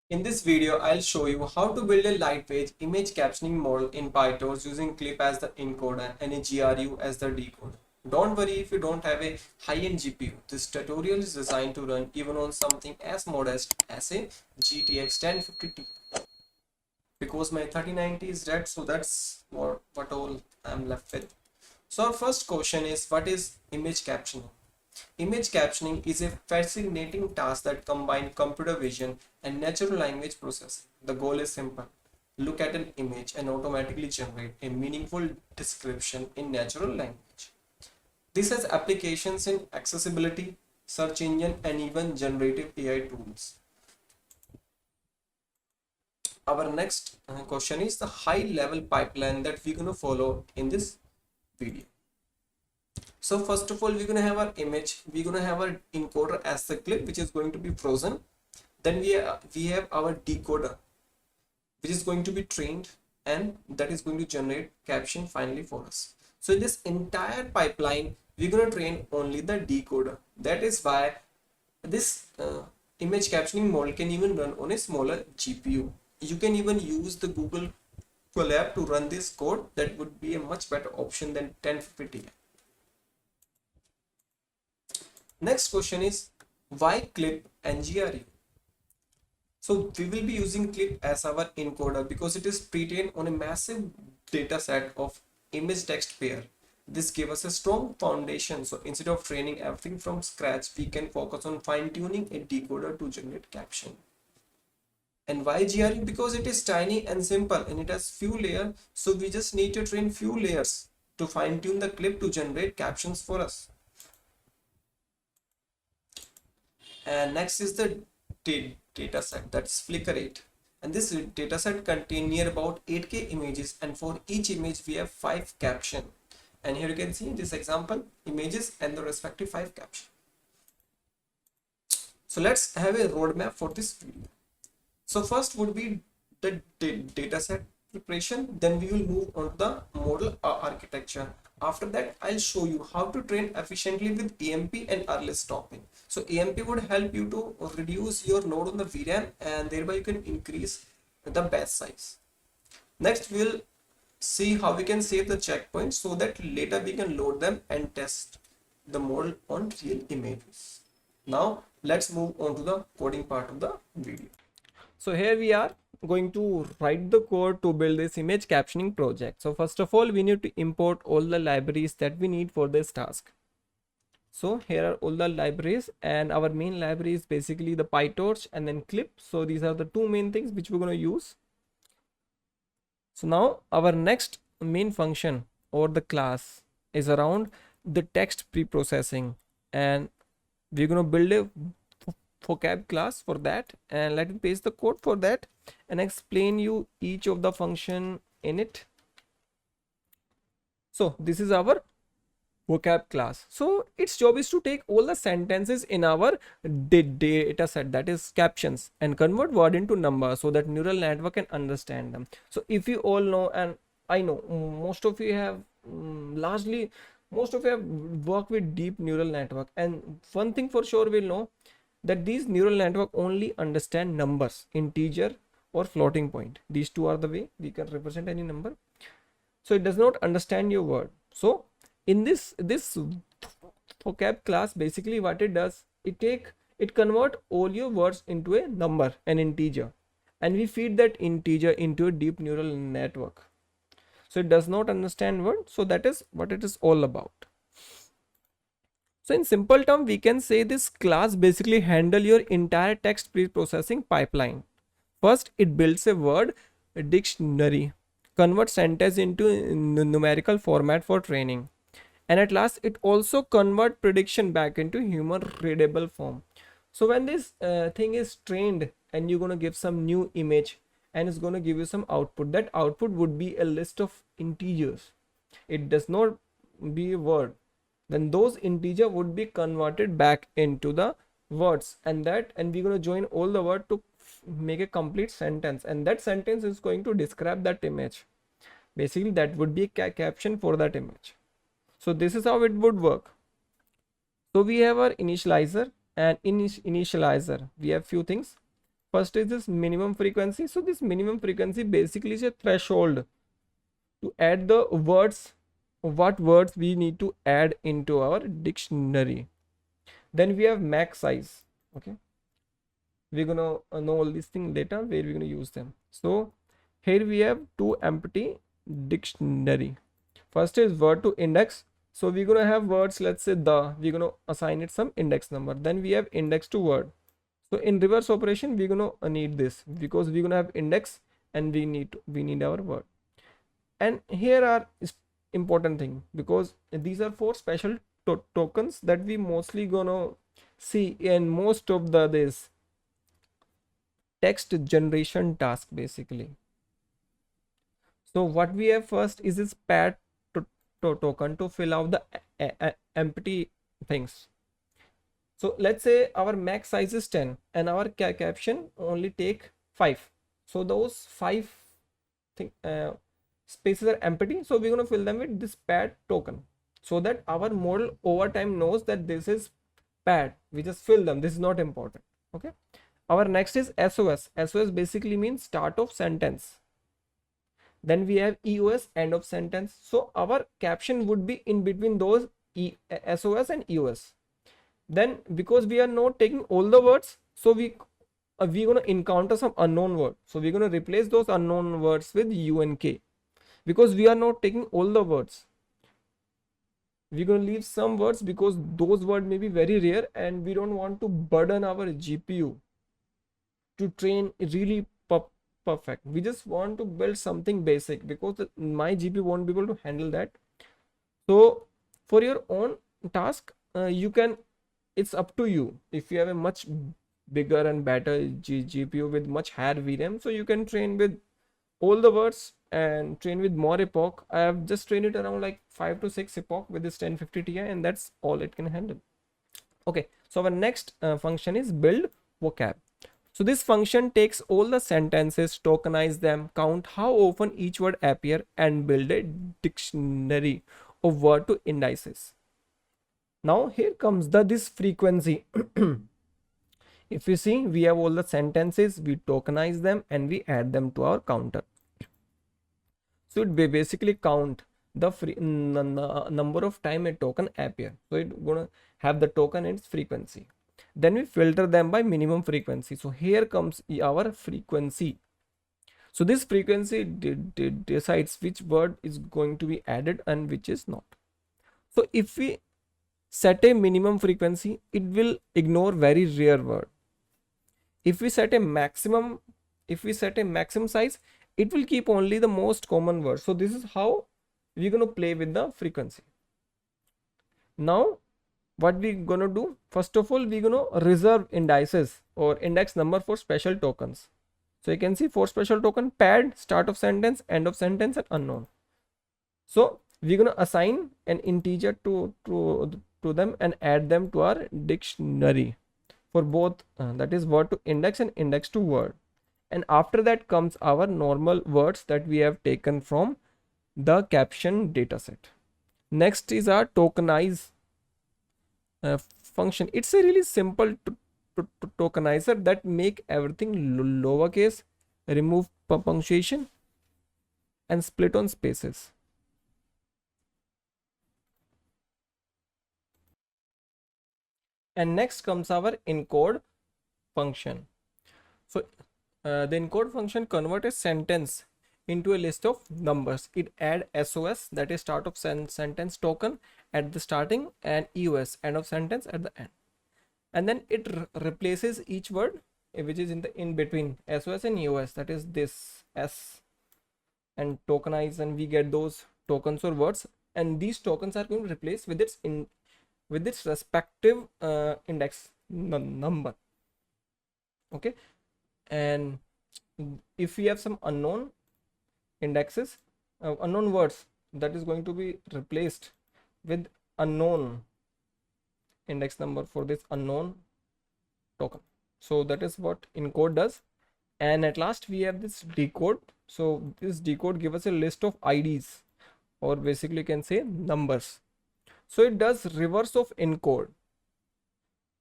In this video, I'll show you how to build a lightweight image captioning model in PyTorch using clip as the encoder and a GRU as the decoder. Don't worry if you don't have a high-end GPU. This tutorial is designed to run even on something as modest as a GTX 1050 Ti. Because my 3090 is dead, so that's what all I'm left with. So our first question is, what is image captioning? Image captioning is a fascinating task that combines computer vision and natural language processing. The goal is simple. Look at an image and automatically generate a meaningful description in natural language. This has applications in accessibility, search engine, and even generative AI tools. Our next question is the high level pipeline that we're going to follow in this video. So first of all, we're going to have our image. We're going to have our encoder as the clip, which is going to be frozen. Then we have our decoder, which is going to be trained, and that is going to generate caption finally for us. So in this entire pipeline, we're going to train only the decoder. That is why this image captioning model can even run on a smaller GPU. You can even use the Google Colab to run this code. That would be a much better option than 1050 Ti. Next question is, why clip and GRU? So we will be using clip as our encoder because it is pre-trained on a massive data set of image text pair. This gives us a strong foundation. So instead of training everything from scratch, we can focus on fine-tuning a decoder to generate caption. And why GRU? Because it is tiny and simple and it has few layers. So we just need to train few layers to fine-tune the clip to generate captions for us. And next is the data set, that's Flickr8, and this data set contains near about 8k images, and for each image we have 5 captions. And here you can see this example images and the respective 5 captions. So let's have a roadmap for this video. So first would be the data set preparation, then we will move on to the model architecture. After that, I'll show you how to train efficiently with EMP and early stopping. So EMP would help you to reduce your load on the VRAM, and thereby you can increase the batch size. Next, we'll see how we can save the checkpoints so that later we can load them and test the model on real images. Now, let's move on to the coding part of the video. So here we are going to write the code to build this image captioning project. So first of all, we need to import all the libraries that we need for this task. So here are all the libraries, and our main library is basically the PyTorch and then clip. So these are the two main things which we're going to use. So now our next main function or the class is around the text pre-processing, and we're going to build a vocab class for that, and let me paste the code for that and explain you each of the function in it. So this is our vocab class. So its job is to take all the sentences in our data set, that is captions, and convert word into number so that neural network can understand them. So if you all know, and I know most of you have most of you have worked with deep neural network, and one thing for sure we'll know that these neural network only understand numbers, integer or floating point. These two are the way we can represent any number. So it does not understand your word. So in this vocab class, basically what it does, it convert all your words into a number, an integer, and we feed that integer into a deep neural network. So it does not understand word. So that is what it is all about. So in simple term, we can say this class basically handle your entire text pre-processing pipeline. First, it builds a word dictionary, converts sentence into numerical format for training, and at last it also convert prediction back into human readable form. So when this thing is trained and you're going to give some new image and it's going to give you some output, that output would be a list of integers. It does not be a word. Then those integer would be converted back into the words, and we're going to join all the word to make a complete sentence, and that sentence is going to describe that image. Basically that would be a caption for that image. So this is how it would work. So we have our initializer, and in initializer we have few things. first is this minimum frequency. So this minimum frequency basically is a threshold to add the words, what words we need to add into our dictionary. Then we have max size. Okay, we're gonna know all these things later where we're gonna use them. So here we have two empty dictionary. First is word to index. So we're gonna have words, let's say we're gonna assign it some index number. Then we have index to word. So in reverse operation we're gonna need this, because we're gonna have index and we need our word. And here are important thing, because these are four special tokens that we mostly gonna see in most of this text generation task basically. So what we have first is this pad token to fill out the empty things. So let's say our max size is 10 and our caption only take 5. So those 5 spaces are empty. So we're going to fill them with this pad token, so that our model over time knows that this is pad. We just fill them. This is not important. Okay. Our next is SOS. SOS basically means start of sentence. Then we have EOS, end of sentence. So our caption would be in between those SOS and EOS. Then because we are not taking all the words, so we're gonna encounter some unknown word. So we're gonna replace those unknown words with U and K, because we are not taking all the words. We're gonna leave some words because those words may be very rare and we don't want to burden our GPU to train really perfect. We just want to build something basic, because my GPU won't be able to handle that. So for your own task, you can, it's up to you. If you have a much bigger and better GPU with much higher VRAM, so you can train with all the words and train with more epoch. I have just trained it around like 5 to 6 epoch with this 1050 Ti, and that's all it can handle. Okay, so our next function is build vocab. So this function takes all the sentences, tokenize them, count how often each word appear, and build a dictionary of word to indices. Now here comes this frequency. If you see, we have all the sentences, we tokenize them and we add them to our counter. So it basically count the number of time a token appear. So it's gonna have the token and its frequency. Then we filter them by minimum frequency. So here comes our frequency. So this frequency decides which word is going to be added and which is not. So if we set a minimum frequency, it will ignore very rare word. If we set a maximum size, it will keep only the most common words. So this is how we're going to play with the frequency. Now what we're going to do, first of all, we're going to reserve indices or index number for special tokens. So you can see for special token, pad, start of sentence, end of sentence, and unknown. So we're going to assign an integer to them and add them to our dictionary for both, that is word to index and index to word. And after that comes our normal words that we have taken from the caption dataset. Next is our tokenize function. It's a really simple tokenizer that make everything lowercase, remove punctuation, and split on spaces. And next comes our encode function. So the encode function converts a sentence into a list of numbers. It add SOS, that is start of sentence token, at the starting, and EOS, end of sentence, at the end. And then it replaces each word which is in between SOS and EOS, that is this S, and tokenize, and we get those tokens or words, and these tokens are going to replace with its respective index number. Okay, and if we have some unknown indexes, unknown words, that is going to be replaced with unknown index number for this unknown token. So that is what encode does. And at last we have this decode. So this decode gives us a list of IDs, or basically you can say numbers. So it does reverse of encode.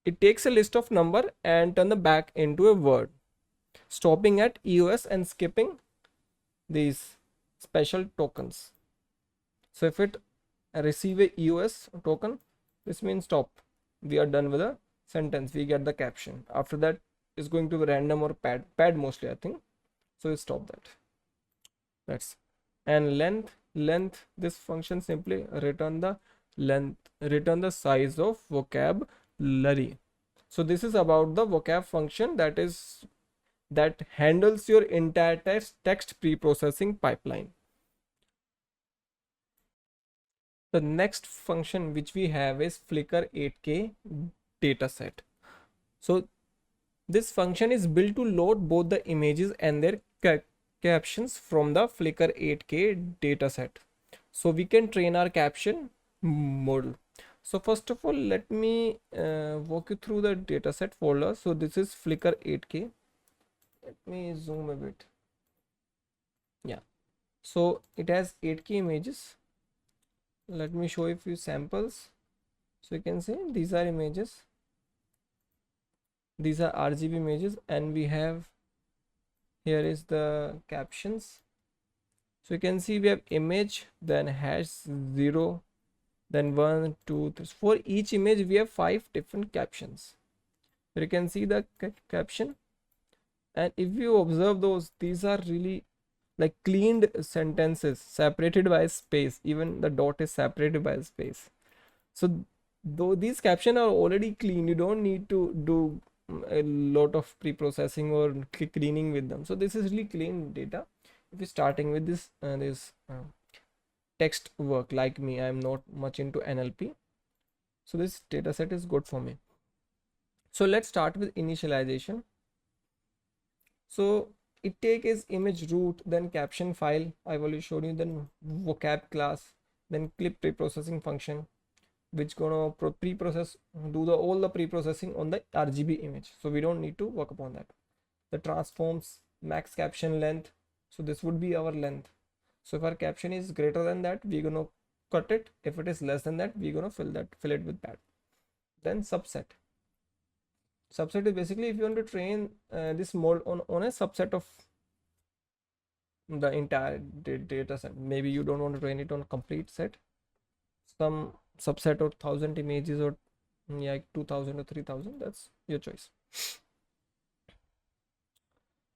It takes a list of number and turn the back into a word. stopping at EOS and skipping these special tokens. So if it receive a EOS token, this means stop. We are done with the sentence. We get the caption. After that is going to be random or pad mostly, I think. So we stop that. That's and length. This function simply return the size of vocabulary. So this is about the vocab function that handles your entire text pre-processing pipeline. The next function which we have is Flickr8k Dataset. So this function is built to load both the images and their captions from the Flickr8k dataset. So we can train our caption model. So first of all, let me walk you through the dataset folder. So this is Flickr8k. Let me zoom a bit. Yeah. So it has 8k images. Let me show you a few samples. So you can see these are images. These are RGB images, and we have here is the captions. So you can see we have image, then #0, then 1 2 3. For each image we have 5 different captions. So you can see the caption, and if you observe those, these are really like cleaned sentences separated by space. Even the dot is separated by space. So though these captions are already clean, you don't need to do a lot of pre-processing or cleaning with them. So this is really clean data. If you're starting with this text work, like me, I'm not much into NLP, so this data set is good for me. So let's start with initialization. So it take is image root, then caption file I already showed you, then vocab class, then clip pre-processing function, which gonna pre-process, do all the pre-processing on the RGB image. So we don't need to work upon that. The transforms, max caption length. So this would be our length. So if our caption is greater than that, we're gonna cut it. If it is less than that, we're gonna fill it with pad. Then subset. Subset is basically if you want to train this model on a subset of the entire data set. Maybe you don't want to train it on a complete set, some subset of 1000 images, or yeah, 2000 or 3000. That's your choice.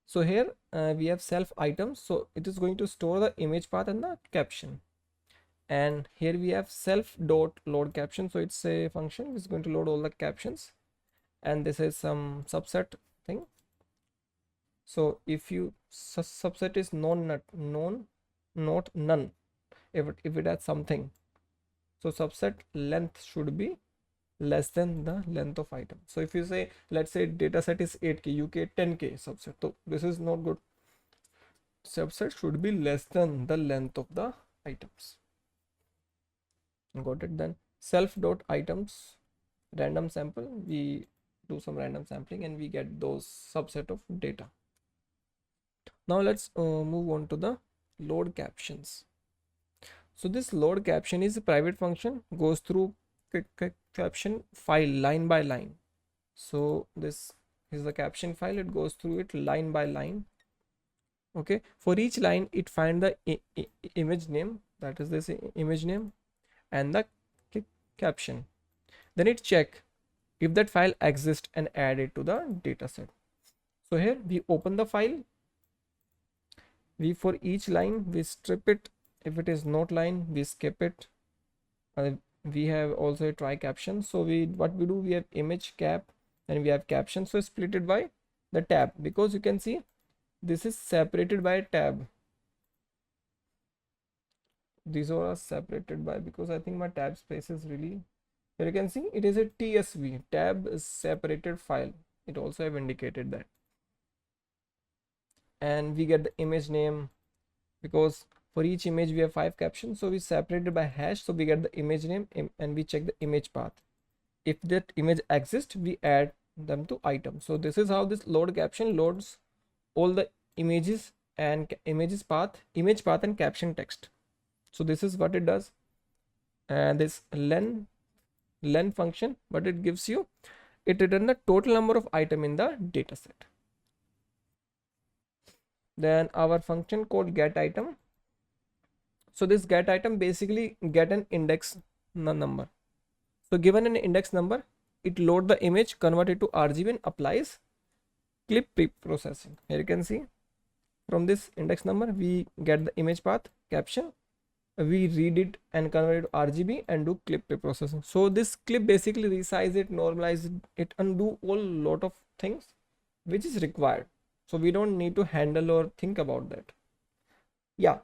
So here we have self items. So it is going to store the image path and the caption. And here we have self dot load caption. So it's a function which is going to load all the captions. And this is some subset thing. So if you subset is not none, if it has something, so subset length should be less than the length of item. So if you say, let's say dataset is 8k, you get 10k subset, so this is not good. Subset should be less than the length of the items. Got it? Then self dot items random sample, we do some random sampling and we get those subset of data. Now let's move on to the load captions. So this load caption is a private function, goes through caption file line by line. So this is the caption file, it goes through it line by line. Okay, for each line it find the image name, that is this image name, and the caption. Then it check if that file exists and add it to the dataset. So here we open the file, we for each line we strip it. If it is not line, we skip it. We have also a try caption. So what we do, we have image cap and we have caption. So split it by the tab, because you can see this is separated by a tab. These are separated by, because I think my tab space is really, here you can see it is a TSV, tab is separated file. It also have indicated that. And we get the image name, because for each image we have 5 captions, so we separated by hash. So we get the image name and we check the image path. If that image exists, we add them to item. So this is how this load caption loads all the images and image path and caption text. So this is what it does. And this len function, what it gives you, it returns the total number of item in the data set. Then our function called get item. So this get item basically get an index number. So given an index number, it load the image, convert it to RGB and applies clip pre-processing. Here you can see from this index number we get the image path, caption, we read it and convert it to RGB and do clip pre-processing. So this clip basically resize it, normalize it and do all lot of things which is required. So we don't need to handle or think about that. Yeah,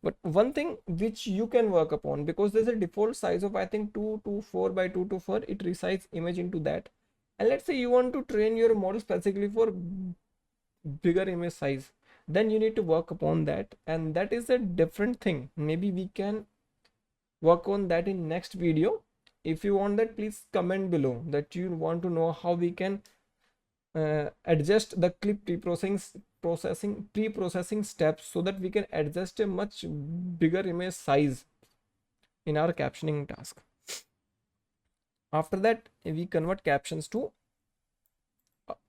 but one thing which you can work upon, because there's a default size of I think 224 by 224, it resizes image into that. And let's say you want to train your model specifically for bigger image size, then you need to work upon that, and that is a different thing. Maybe we can work on that in next video. If you want that, please comment below that you want to know how we can adjust the clip pre-processing steps so that we can adjust a much bigger image size in our captioning task. After that, we convert captions to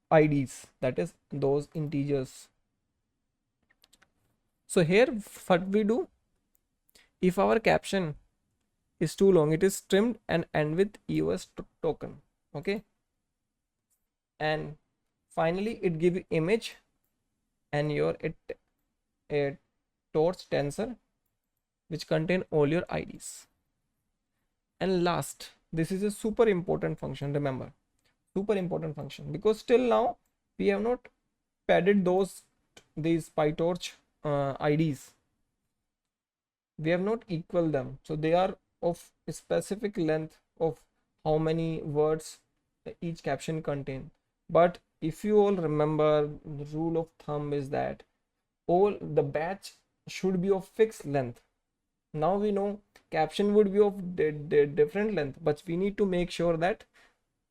IDs, that is those integers. So here what we do, if our caption is too long, it is trimmed and end with EOS token. Okay, and finally it give you image and your a torch tensor which contain all your IDs. And last, this is a super important function, remember, super important function, because till now we have not padded these PyTorch IDs, we have not equal them, so they are of a specific length of how many words each caption contain. But if you all remember, the rule of thumb is that all the batch should be of fixed length. Now we know caption would be of different length, but we need to make sure that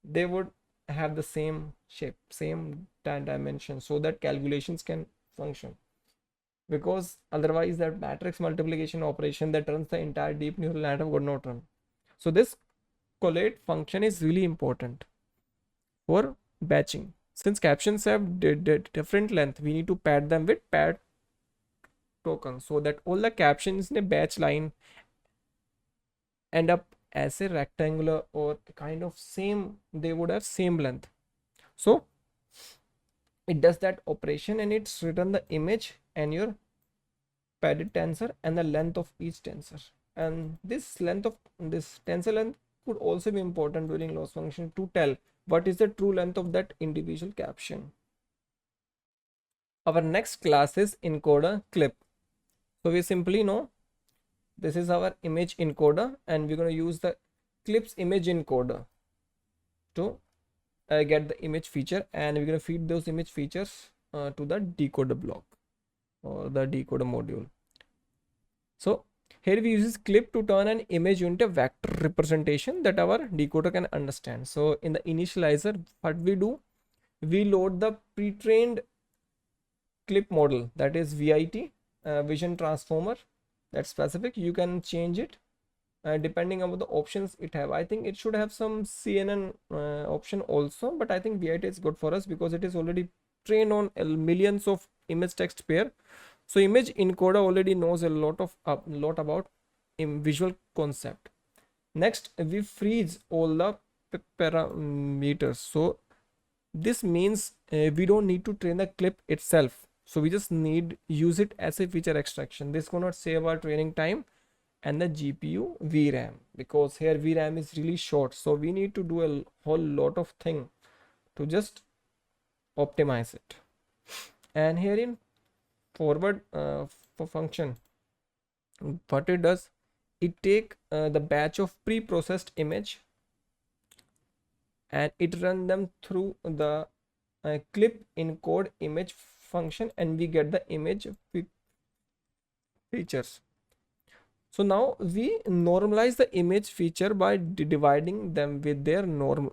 they would have the same shape, same dimension, so that calculations can function. Because otherwise that matrix multiplication operation that runs the entire deep neural network would not run. So this collate function is really important for batching. Since captions have different length, we need to pad them with pad token so that all the captions in a batch line end up as a rectangular or kind of same, they would have same length. So it does that operation and it's written the image and your padded tensor and the length of each tensor. And this length of this tensor length could also be important during loss function to tell what is the true length of that individual caption. Our next class is encoder clip. So we simply know this is our image encoder and we're going to use the clips image encoder to get the image feature, and we're going to feed those image features to the decoder block or the decoder module. So here we use this clip to turn an image into a vector representation that our decoder can understand. So in the initializer, what we do, we load the pre-trained clip model, that is VIT, vision transformer, that's specific. You can change it depending on the options it have. I think it should have some CNN option also, but I think VIT is good for us because it is already trained on millions of image text pair. So image encoder already knows a lot about visual concept. Next, we freeze all the parameters. So this means we don't need to train the clip itself. So we just need use it as a feature extraction. This gonna save our training time and the GPU VRAM, because here VRAM is really short. So we need to do a whole lot of thing to just optimize it. And here in forward for function, what it does, it take the batch of pre-processed image and it run them through the clip encode image function and we get the image features. So now we normalize the image feature by dividing them with their norm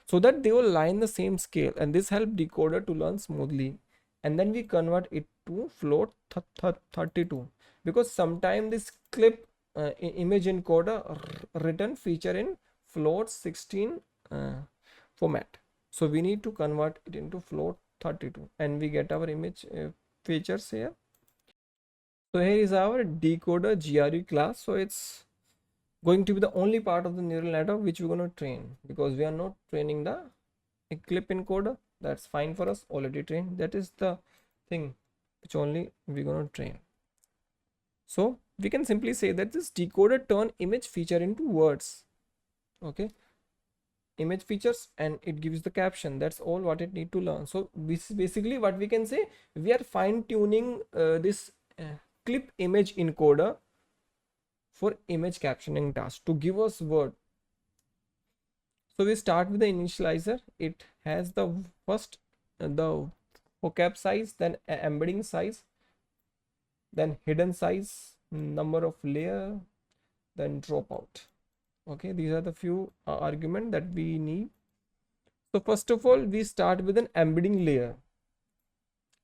so that they will lie in the same scale, and this helps decoder to learn smoothly. And then we convert it to float 32, because sometimes this clip image encoder written feature in float 16 format. So we need to convert it into float 32 and we get our image features here. So here is our decoder GRU class. So it's going to be the only part of the neural network which we're going to train, because we are not training the clip encoder. That's fine for us, already trained. That is the thing which only we're going to train. So we can simply say that this decoder turn image feature into words. Okay, image features, and it gives the caption. That's all what it need to learn. So this is basically what we can say. We are fine tuning this clip image encoder for image captioning task to give us word. So we start with the initializer. It has the first the vocab size, then embedding size, then hidden size, number of layer, then dropout. Okay, these are the few argument that we need. So first of all, we start with an embedding layer.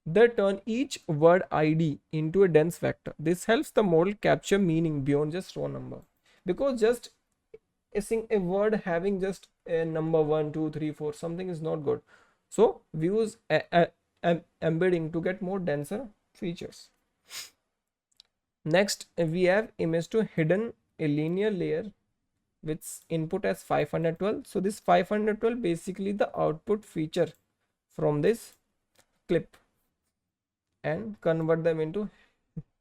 They turn each word ID into a dense vector. This helps the model capture meaning beyond just raw number, because just a word having just a number 1 2 3 4 something is not good. So we use embedding to get more denser features. Next we have image to hidden, a linear layer with input as 512. So this 512 basically the output feature from this clip, and convert them into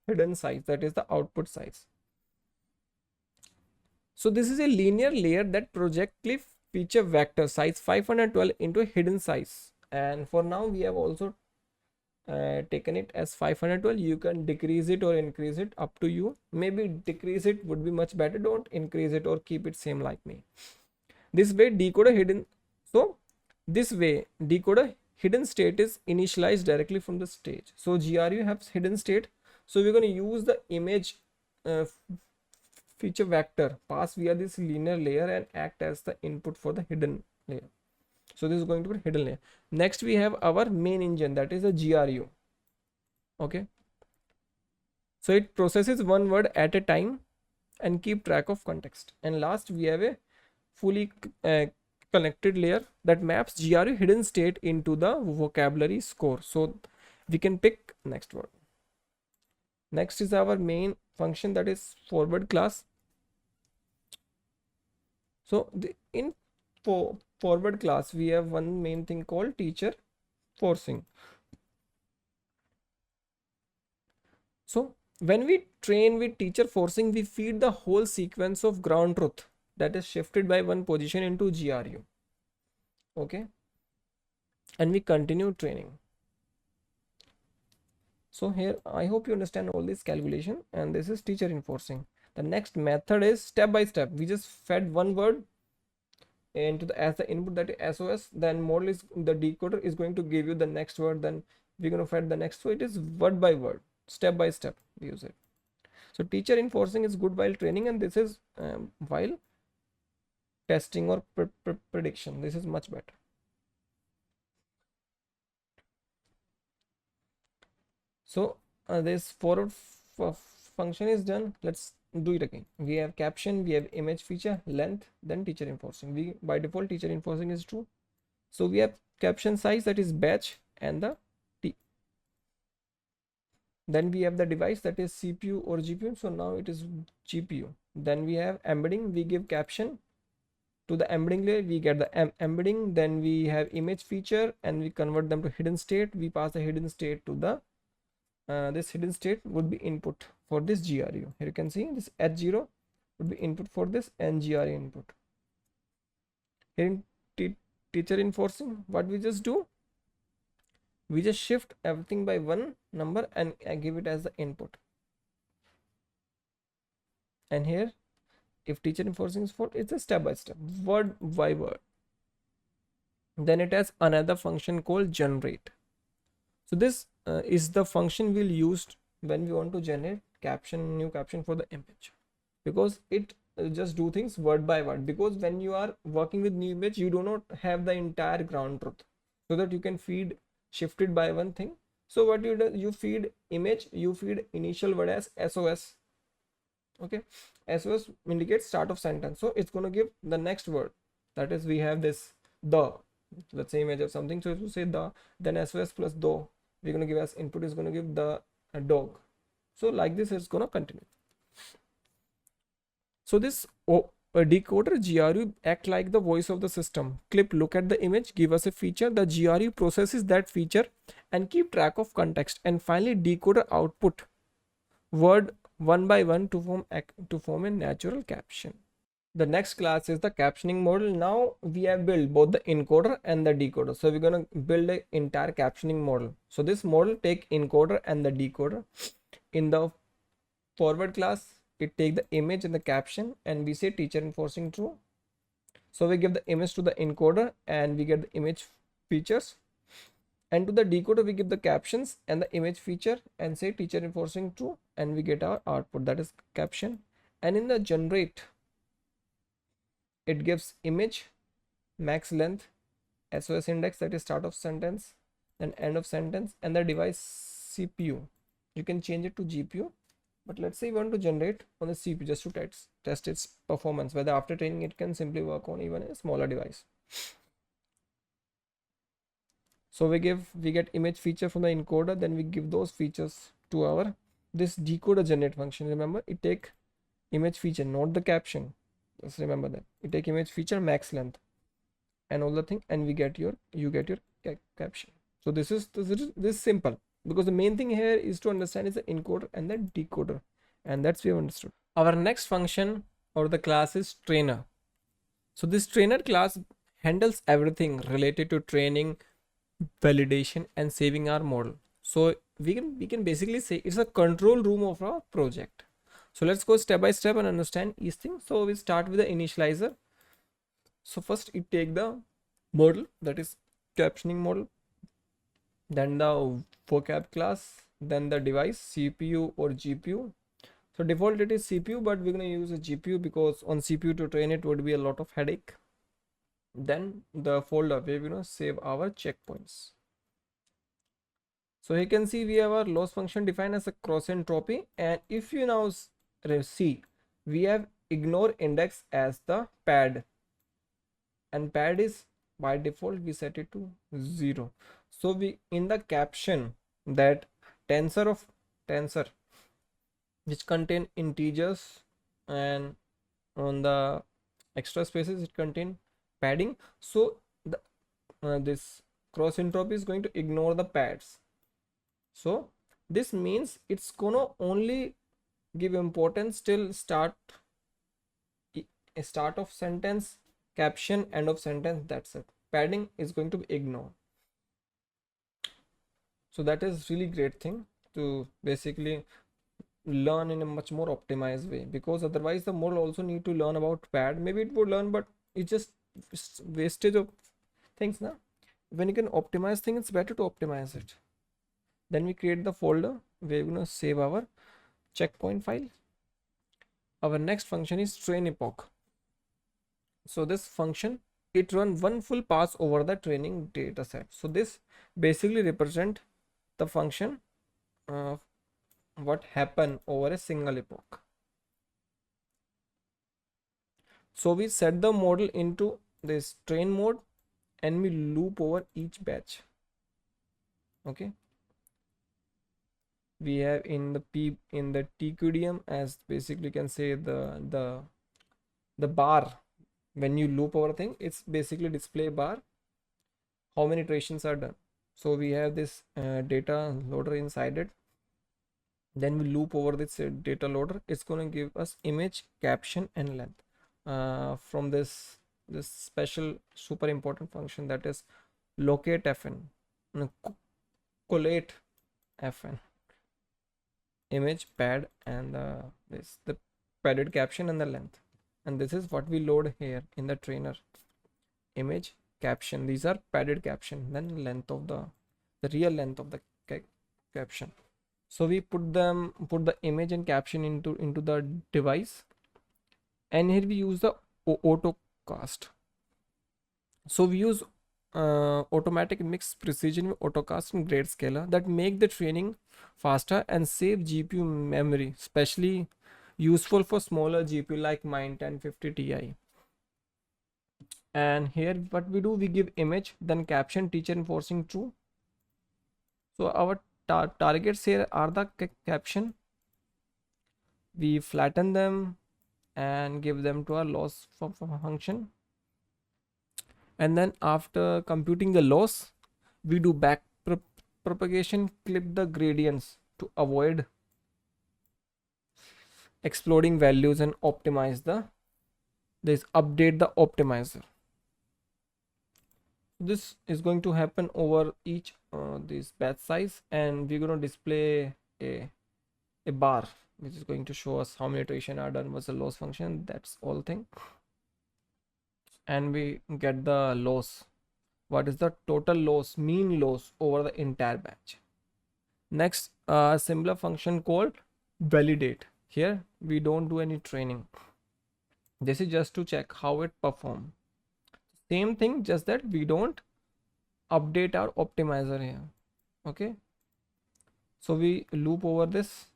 hidden size, that is the output size. So this is a linear layer that project clip feature vector size 512 into a hidden size, and for now we have also taken it as 512. You can decrease it or increase it, up to you. Maybe decrease it would be much better, don't increase it or keep it same like me. This way decoder hidden, so this way decoder hidden state is initialized directly from the stage. So GRU has hidden state, so we're going to use the image feature vector pass via this linear layer and act as the input for the hidden layer. So this is going to be hidden layer. Next we have our main engine, that is the GRU. Okay, so it processes one word at a time and keep track of context. And last we have a fully connected layer that maps GRU hidden state into the vocabulary score, so we can pick next word. Next is our main function, that is forward class. So in forward class we have one main thing called teacher forcing. So when we train with teacher forcing, we feed the whole sequence of ground truth that is shifted by one position into GRU. Okay, and we continue training. So here I hope you understand all this calculation, and this is teacher enforcing. The next method is step by step. We just fed one word into the as the input, that is SOS, then model is the decoder is going to give you the next word, then we're going to fed the next. So it is word by word, step by step we use it. So teacher enforcing is good while training, and this is while testing or prediction. This is much better. So this forward function is done. Let's do it again. We have caption, we have image feature, length, then teacher enforcing. We by default teacher enforcing is true. So we have caption size, that is batch, and the T. Then we have the device, that is CPU or GPU. So now it is GPU. Then we have embedding. We give caption to the embedding layer, we get the embedding. Then we have image feature, and we convert them to hidden state. We pass the hidden state to the this hidden state would be input for this GRU. Here you can see this H0 would be input for this, and GRU input. Here in teacher enforcing, what we just do, we just shift everything by one number and give it as the input. And here if teacher enforcing is for, it's a step by step, word by word. Then it has another function called generate. So this is the function we'll use when we want to generate caption, new caption for the image, because it just do things word by word. Because when you are working with new image, you do not have the entire ground truth, so that you can feed shifted by one thing. So what you do, you feed image, you feed initial word as SOS. Okay, SOS indicates start of sentence, so it's going to give the next word, that is we have this the, let's say image of something, so if you say the, then SOS plus do, we're going to give as input is going to give the dog. So like this it's going to continue. So this a decoder GRU act like the voice of the system. Clip look at the image, give us a feature, the GRU processes that feature and keep track of context, and finally decoder output word one by one to form a natural caption. The next class is the captioning model. Now we have built both the encoder and the decoder. So we're going to build an entire captioning model. So this model take encoder and the decoder. In the forward class, it take the image and the caption, and we say teacher enforcing true. So we give the image to the encoder and we get the image features. And to the decoder, we give the captions and the image feature and say teacher enforcing true, and we get our output, that is caption. And in the generate, it gives image, max length, SOS index, that is start of sentence, then end of sentence, and the device CPU. You can change it to GPU, but let's say you want to generate on the CPU just to test its performance, whether after training it can simply work on even a smaller device. So we get image feature from the encoder, then we give those features to our this decoder generate function. Remember, it take image feature, not the caption. Just remember that it take image feature, max length, and all the thing, and you get your caption. So this is simple, because the main thing here is to understand is the encoder and the decoder, and that's we have understood. Our next function or the class is trainer. So this trainer class handles everything related to training, validation, and saving our model. So we can basically say it's a control room of our project. So let's go step by step and understand each thing. So we start with the initializer. So first it take the model, that is captioning model, then the vocab class, then the device, CPU or GPU. So default it is CPU, but we're going to use a GPU because on CPU to train it would be a lot of headache. Then the folder where we're going to save our checkpoints. So you can see we have our loss function defined as a cross entropy, and if you now see, we have ignore index as the pad, and pad is by default we set it to 0. So we in the caption that tensor which contain integers, and on the extra spaces it contain padding. So the this cross entropy is going to ignore the pads. So this means it's gonna only give importance till start of sentence, caption, end of sentence, that's it. Padding is going to be ignored. So that is really great thing to basically learn in a much more optimized way, because otherwise the model also need to learn about pad. Maybe it would learn, but it's just wastage of things now. When you can optimize things, it's better to optimize it. Then we create the folder where we're going to save our checkpoint file. Our next function is train epoch. So this function, it run one full pass over the training data set. So this basically represent the function what happened over a single epoch. So we set the model into this train mode and we loop over each batch. Okay, we have in the TQDM as basically you can say the bar. When you loop over thing, it's basically display bar how many iterations are done. So we have this data loader inside it, then we loop over this data loader. It's going to give us image, caption, and length from this special super important function, that is locate fn, collate fn, image, pad, and the padded caption and the length. And this is what we load here in the trainer. Image, caption, these are padded caption, then length of the real length of the caption. So we put the image and caption into the device, and here we use the autocast. So we use automatic mix precision with autocast and grade scaler that make the training faster and save GPU memory, especially useful for smaller GPU like mine 1050 Ti. And here what we do, we give image, then caption, teacher enforcing true. So our targets here are the caption. We flatten them and give them to our loss function, and then after computing the loss, we do back propagation, clip the gradients to avoid exploding values, and optimize the this update the optimizer. This is going to happen over each this batch size, and we're going to display a bar which is going to show us how many iteration are done was the loss function. That's all thing. And we get the loss, what is the total loss, mean loss over the entire batch. Next, a similar function called validate. Here we don't do any training, this is just to check how it perform. Same thing, just that we don't update our optimizer here. Okay, so we loop over this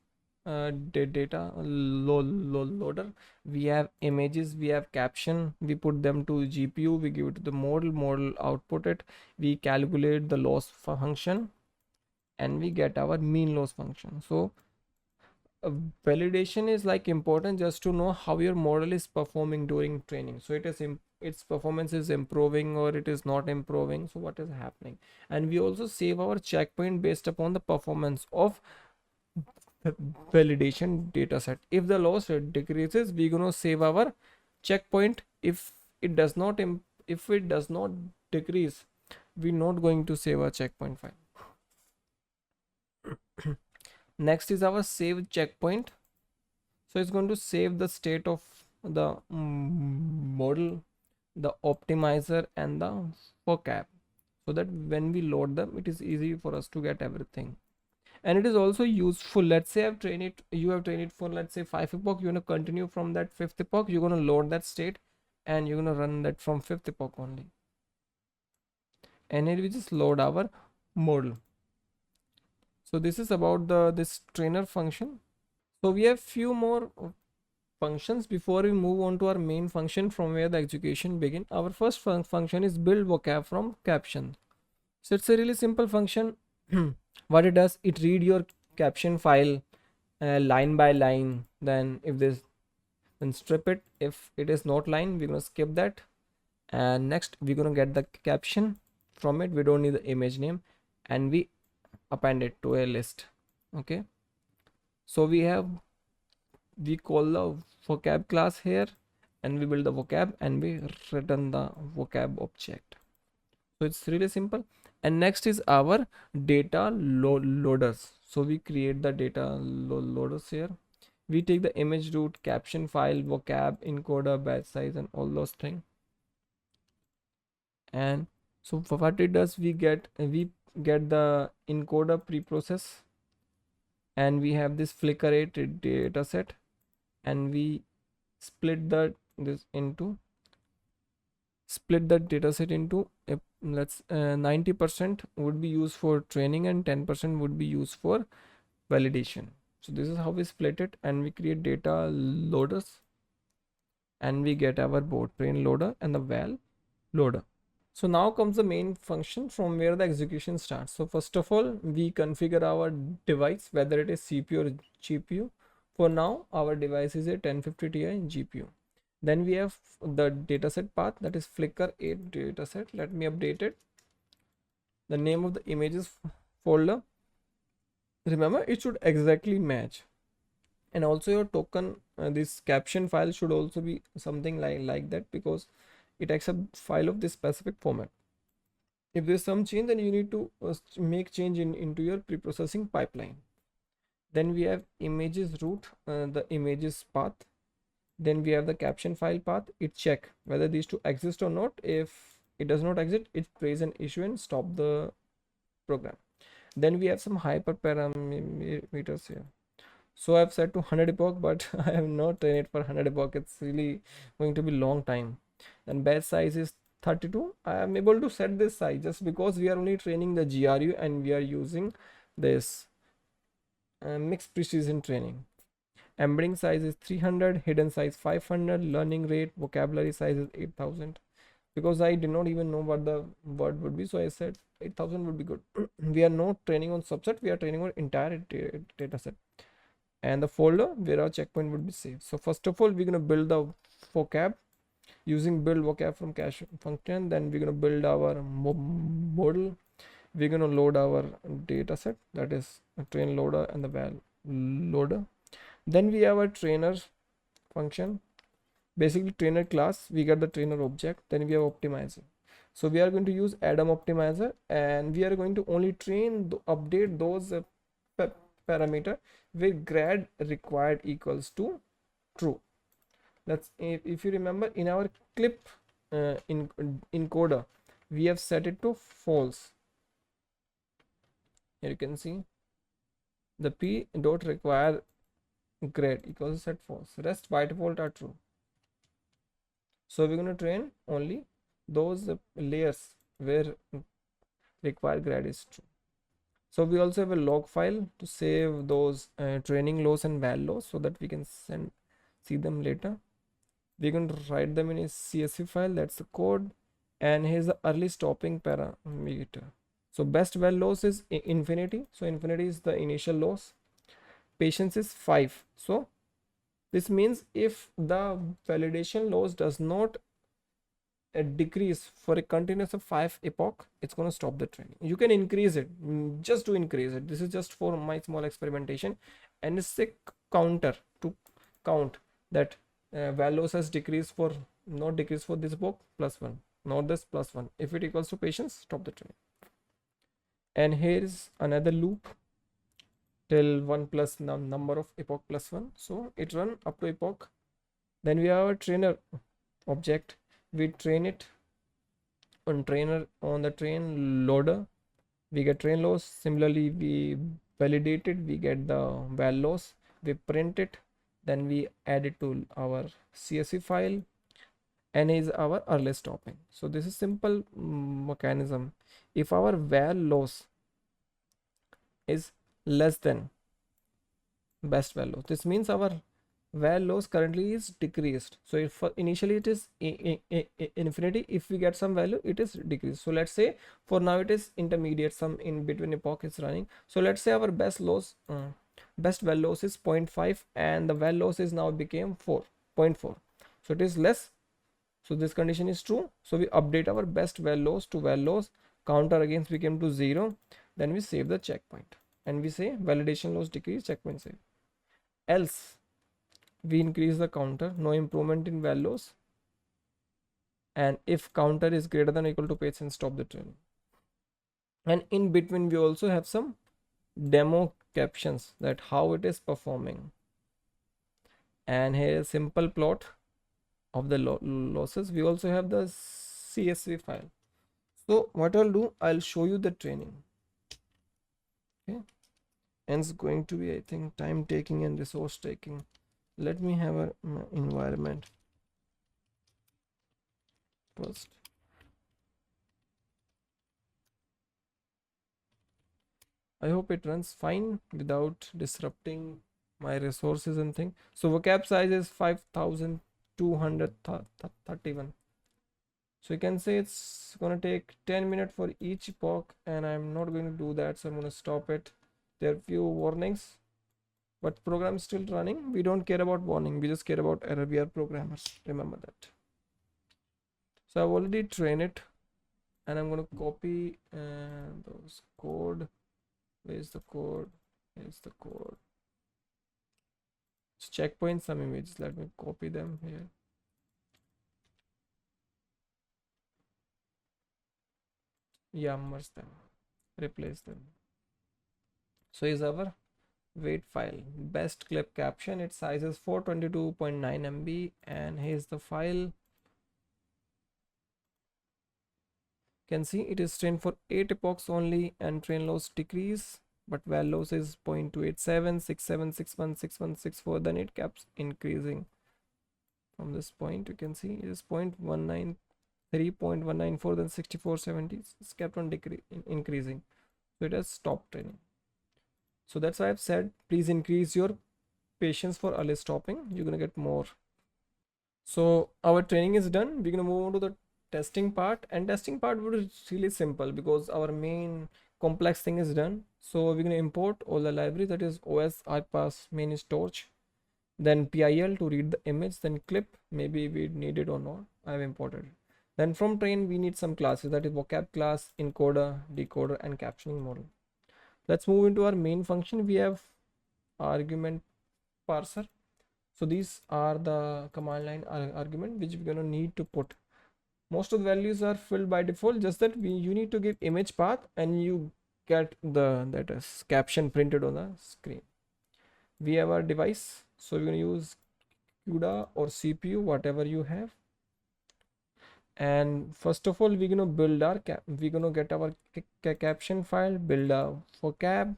data loader. We have images, we have caption, we put them to GPU, we give it to the model output it, we calculate the loss function, and we get our mean loss function. So validation is like important just to know how your model is performing during training. So it is its performance is improving or it is not improving, so what is happening. And we also save our checkpoint based upon the performance of validation dataset. If the loss rate decreases, we're gonna save our checkpoint. If it does not decrease, we're not going to save our checkpoint file. Next is our save checkpoint. So it's going to save the state of the model, the optimizer, and the vocab, so that when we load them, it is easy for us to get everything. And it is also useful. Let's say you have trained it for, let's say, 5 epoch. You're going to continue from that 5th epoch. You're going to load that state and you're going to run that from 5th epoch only. And it will just load our model. So this is about this trainer function. So we have few more functions before we move on to our main function from where the execution begin. Our first function is build vocab from caption. So it's a really simple function. What it does, it read your caption file line by line. Then if this, then strip it. If it is not line, we're gonna skip that. And next we're gonna get the caption from it. We don't need the image name, and we append it to a list. Okay, so we call the vocab class here, and we build the vocab, and we return the vocab object. So it's really simple. And next is our data loaders. So we create the data loaders here. We take the image root, caption file, vocab, encoder, batch size, and all those things. And so for what it does, we get the encoder preprocess, and we have this Flickr8k Dataset, and we split the dataset into let's 90% would be used for training and 10% would be used for validation. So this is how we split it, and we create data loaders, and we get our both train loader and the val loader. So now comes the main function from where the execution starts. So first of all, we configure our device, whether it is CPU or GPU. For now, our device is a 1050 Ti GPU. Then we have the dataset path, that is Flickr8 dataset. Let me update it. The name of the images folder, remember, it should exactly match. And also your token, this caption file should also be something like that, because it accepts file of this specific format. If there's some change, then you need to make change into your preprocessing pipeline. Then we have images root, the images path. Then we have the caption file path. It check whether these two exist or not. If it does not exist, it creates an issue and stop the program. Then we have some hyperparameters here. So I've set to 100 epoch, but I have not trained it for 100 epoch. It's really going to be long time. Then batch size is 32. I am able to set this size just because we are only training the GRU and we are using this mixed precision training. Embedding size is 300, hidden size 500, learning rate, vocabulary size is 8000. Because I did not even know what the word would be, so I said 8,000 would be good. We are not training on subset, we are training on entire data set. And the folder where our checkpoint would be saved. So first of all, we're going to build the vocab using build vocab from cache function. Then we're going to build our model. We're going to load our data set, that is a train loader and the val loader. Then we have a trainer function, basically trainer class. We get the trainer object. Then we have optimizer. So we are going to use Adam optimizer, and we are going to only train update those parameter where grad required equals to true. That's if you remember in our clip encoder, we have set it to false. Here you can see the p dot require grade equals set false. Rest by default are true. So we're going to train only those layers where required grade is true. So we also have a log file to save those training loss and val loss so that we can see them later. We're going to write them in a CSV file, that's the code. And here's the early stopping parameter. So best val loss is infinity. So infinity is the initial loss. Patience is 5. So this means if the validation loss does not decrease for a continuous of 5 epoch, it's going to stop the training. You can increase it, just to increase it. This is just for my small experimentation, and it's a counter to count that val loss has decreased for not decreased for this epoch +1, not this +1. If it equals to patience, stop the training. And here is another loop till 1 plus number of epoch +1. So it run up to epoch. Then we have a trainer object. We train it on trainer on the train loader. We get train loss. Similarly, we validate it. We get the val loss. We print it. Then we add it to our CSV file. And is our early stopping. So this is simple mechanism. If our val loss is less than best val loss, this means our val loss currently is decreased. So if initially it is infinity, if we get some value, it is decreased. So let's say for now it is intermediate, some in between epoch is running. So let's say our best val loss is 0.5 and the val loss is now became 4.4. So it is less. So this condition is true. So we update our best val loss to val loss. Counter against became to 0. Then we save the checkpoint and we say validation loss decrease, checkpoint save. Else we increase the counter, no improvement in val loss, and if counter is greater than or equal to patience, stop the training. And in between we also have some demo captions that how it is performing, and here is simple plot of the losses. We also have the CSV file. So what I'll do, I'll show you the training. Okay, and it's going to be, I think, time taking and resource taking. Let me have a environment first. I hope it runs fine without disrupting my resources and thing. So vocab size is 5231. So you can say it's gonna take 10 minutes for each epoch, and I'm not going to do that, so I'm gonna stop it. There are few warnings, but program is still running. We don't care about warning, we just care about error. We are programmers, remember that. So I've already trained it, and I'm going to copy those code. Where's the code? Here's the code. It's checkpoint some images. Let me copy them here. Yeah, merge them, replace them. So is our weight file best clip caption. Its size is 422.9 MB, and here's the file. Can see it is trained for 8 epochs only, and train loss decrease, but val loss is 0.287, 67, 61, 6164. Then it keeps increasing from this point. You can see it is 0.193, 0.194, then 6470. It's kept on increasing. So it has stopped training. So that's why I've said please increase your patience for early stopping. You're gonna get more. So our training is done. We're gonna move on to the testing part, and testing part would be really simple because our main complex thing is done. So we're going to import all the library, that is os ipass main is torch, then pil to read the image, then clip, maybe we need it or not, I have imported it. Then from train we need some classes, that is vocab class, encoder, decoder, and captioning model. Let's move into our main function. We have argument parser. So these are the command line argument which we're going to need to put. Most of the values are filled by default, just that you need to give image path and you get the that is caption printed on the screen. We have our device, so we're going to use CUDA or CPU, whatever you have. And first of all, we're going to build our we're going to get our caption file, build a vocab.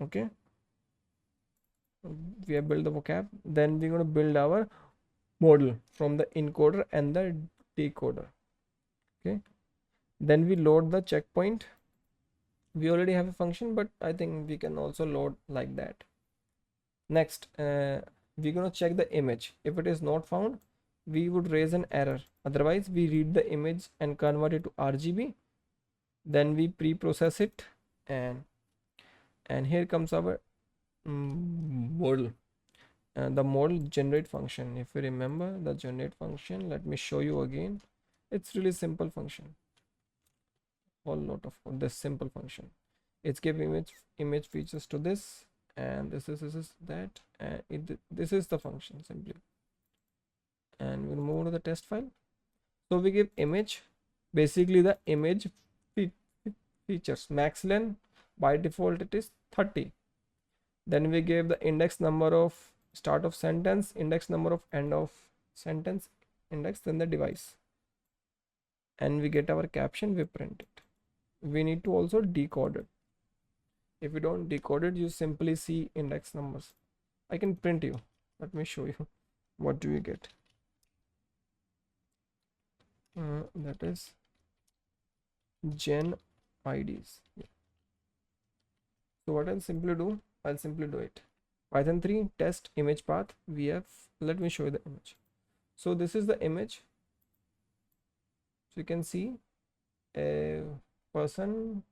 Okay, we have built the vocab. Then we're going to build our model from the encoder and the decoder. Okay, then we load the checkpoint. We already have a function, but I think we can also load like that. Next, we're going to check the image. If it is not found, we would raise an error. Otherwise, we read the image and convert it to RGB. Then we pre-process it, and here comes our model. The model generate function. If you remember the generate function, let me show you again. It's really simple function. Whole lot of this simple function. It's give image features to this, and this is that, and this is the function simply. And we'll move to the test file. So we give image, basically the image features, max length by default it is 30. Then we give the index number of start of sentence, index number of end of sentence index, then the device, and we get our caption, we print it. We need to also decode it. If you don't decode it, you simply see index numbers. I can print you, let me show you. What do you get? That is gen IDs. Yeah. So what I'll simply do, I'll simply do it. Python 3 test image path. We have, let me show you the image. So this is the image. So you can see a person,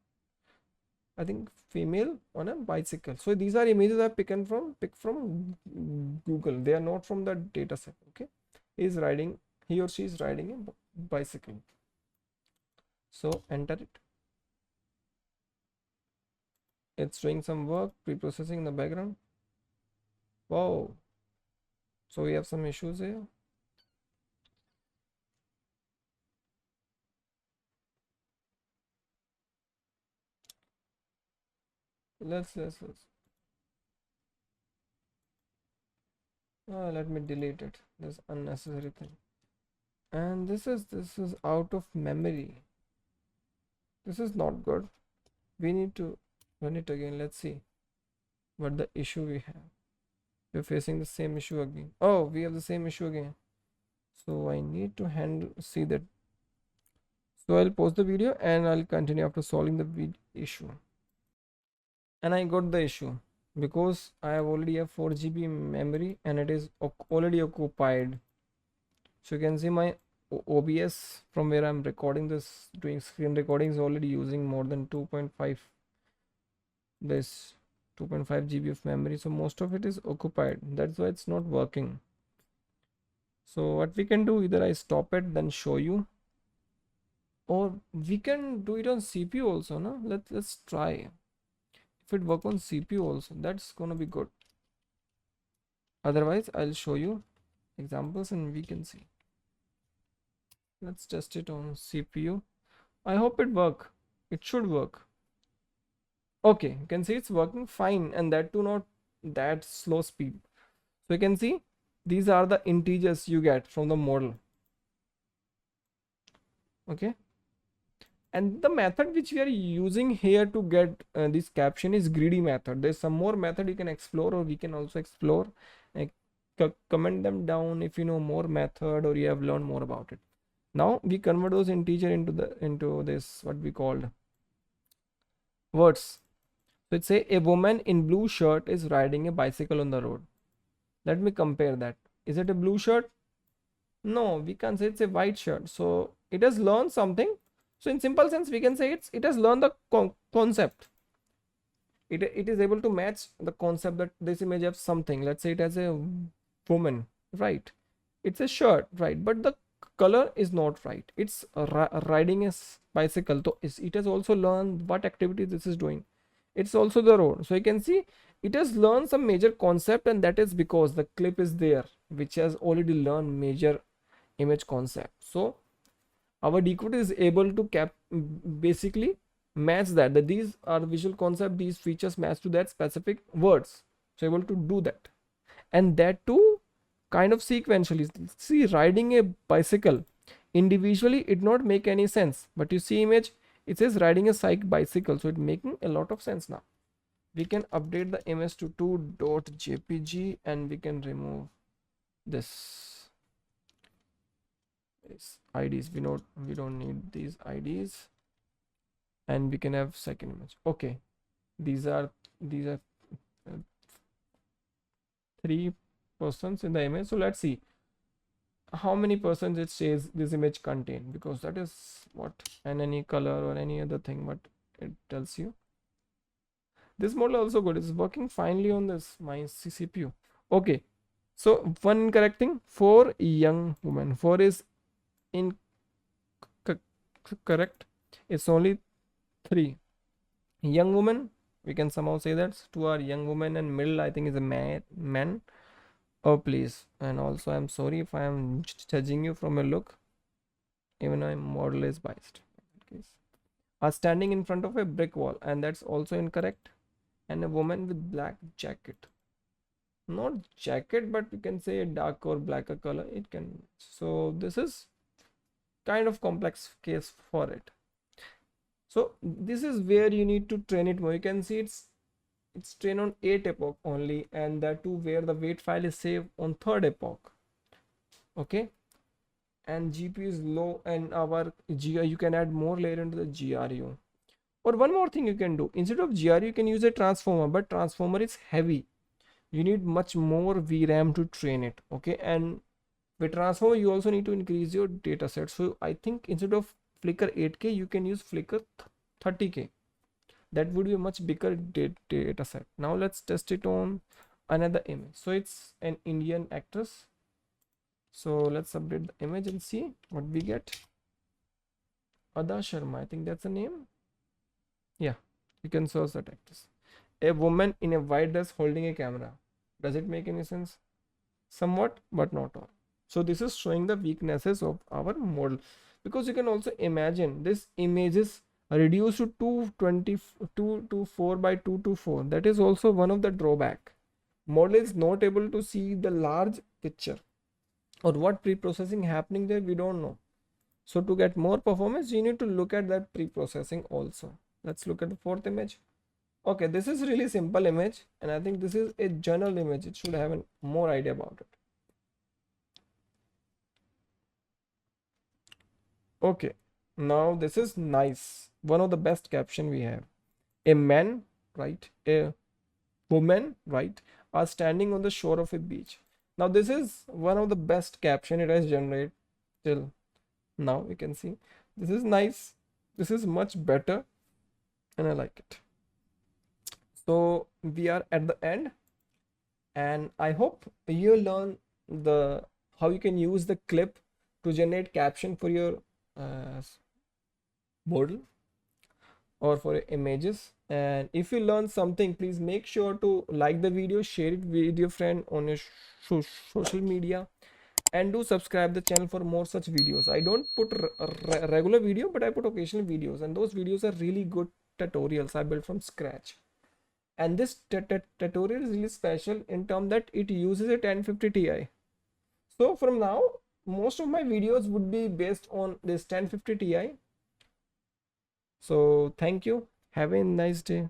I think female, on a bicycle. So these are images I picked from Google. They are not from the dataset. Okay, he or she is riding a bicycle. So enter it. It's doing some work, pre-processing in the background. Wow. So we have some issues here. Let's let me delete it. This unnecessary thing. And this is out of memory. This is not good. We need to run it again. Let's see what the issue we have. We're facing the same issue again. Oh, we have the same issue again. So I need to see that. So I'll pause the video and I'll continue after solving the issue. And I got the issue because I have already have 4 GB memory and it is already occupied. So you can see my OBS from where I'm recording this, doing screen recording, is already using more than 2.5 GB of memory. So most of it is occupied. That's why it's not working. So what we can do, either I stop it then show you, or we can do it on CPU also. No, let's try. If it work on CPU also, that's gonna be good. Otherwise I'll show you examples and we can see. Let's test it on CPU. I hope it work. It should work. Okay, you can see it's working fine, and that too not that slow speed. So you can see these are the integers you get from the model. Okay, and the method which we are using here to get this caption is greedy method. There's some more method you can explore, or we can also explore. Comment them down if you know more method or you have learned more about it. Now we convert those integer into this what we called words. So let's say a woman in blue shirt is riding a bicycle on the road. Let me compare that. Is it a blue shirt? No, we can say it's a white shirt. So it has learned something. So in simple sense we can say it has learned the concept. It is able to match the concept that this image has something. Let's say it has a woman, right? It's a shirt, right? But the color is not right. It's riding a bicycle. So it has also learned what activity this is doing. It's also the road. So you can see it has learned some major concept, and that is because the clip is there which has already learned major image concept. So our decoder is able to basically match that these are the visual concept, these features match to that specific words. So able to do that, and that too kind of sequentially. See, riding a bicycle individually it not make any sense, but you see image, it says riding a bicycle, so it making a lot of sense. Now we can update the image to 2.jpg and we can remove this IDs. We don't need these IDs, and we can have second image. Okay, these are 3 persons in the image. So let's see how many persons it says this image contain, because that is what, and any color or any other thing, but it tells you. This model also good, it's working finely on this my CPU. Okay, so one incorrect thing, 4 young women. 4 is incorrect. It's only 3 young women. We can somehow say that 2 are young women, and middle I think is a man. Oh please, and also I'm sorry if I am judging you from a look, even though my model is biased. Are standing in front of a brick wall, and that's also incorrect. And a woman with black jacket, not jacket, but you can say a dark or blacker color, it can. So this is kind of complex case for it. So this is where you need to train it more. You can see it's trained on 8 epoch only, and that too where the weight file is saved on 3rd epoch. Okay, and GPU is low, and our GRU, you can add more layer into the GRU. Or one more thing you can do, instead of GRU you can use a transformer, but transformer is heavy. You need much more VRAM to train it. Okay, and with transformer you also need to increase your data set. So I think instead of Flickr8k you can use Flickr8k. That would be a much bigger data set. Now let's test it on another image. So it's an Indian actress. So let's update the image and see what we get. Ada Sharma, I think that's the name. Yeah, you can search that actress. A woman in a white dress holding a camera. Does it make any sense? Somewhat, but not all. So this is showing the weaknesses of our model, because you can also imagine this image is reduced to 224 by 224. That is also one of the drawback. Model is not able to see the large picture, or what pre-processing happening there we don't know. So to get more performance you need to look at that pre-processing also. Let's look at the 4th image. Okay, this is really simple image, and I think this is a journal image. It should have a more idea about it. Okay, now this is nice, one of the best caption we have. A man, right, a woman, right, are standing on the shore of a beach. Now this is one of the best caption it has generated till now. You can see this is nice, this is much better, and I like it. So we are at the end, and I hope you learn the how you can use the clip to generate caption for your model or for images. And if you learn something, please make sure to like the video, share it with your friend on your social media, and do subscribe the channel for more such videos. I don't put regular video, but I put occasional videos, and those videos are really good tutorials I built from scratch. And this tutorial is really special in terms that it uses a 1050 Ti. So from now most of my videos would be based on this 1050 Ti. So thank you, have a nice day.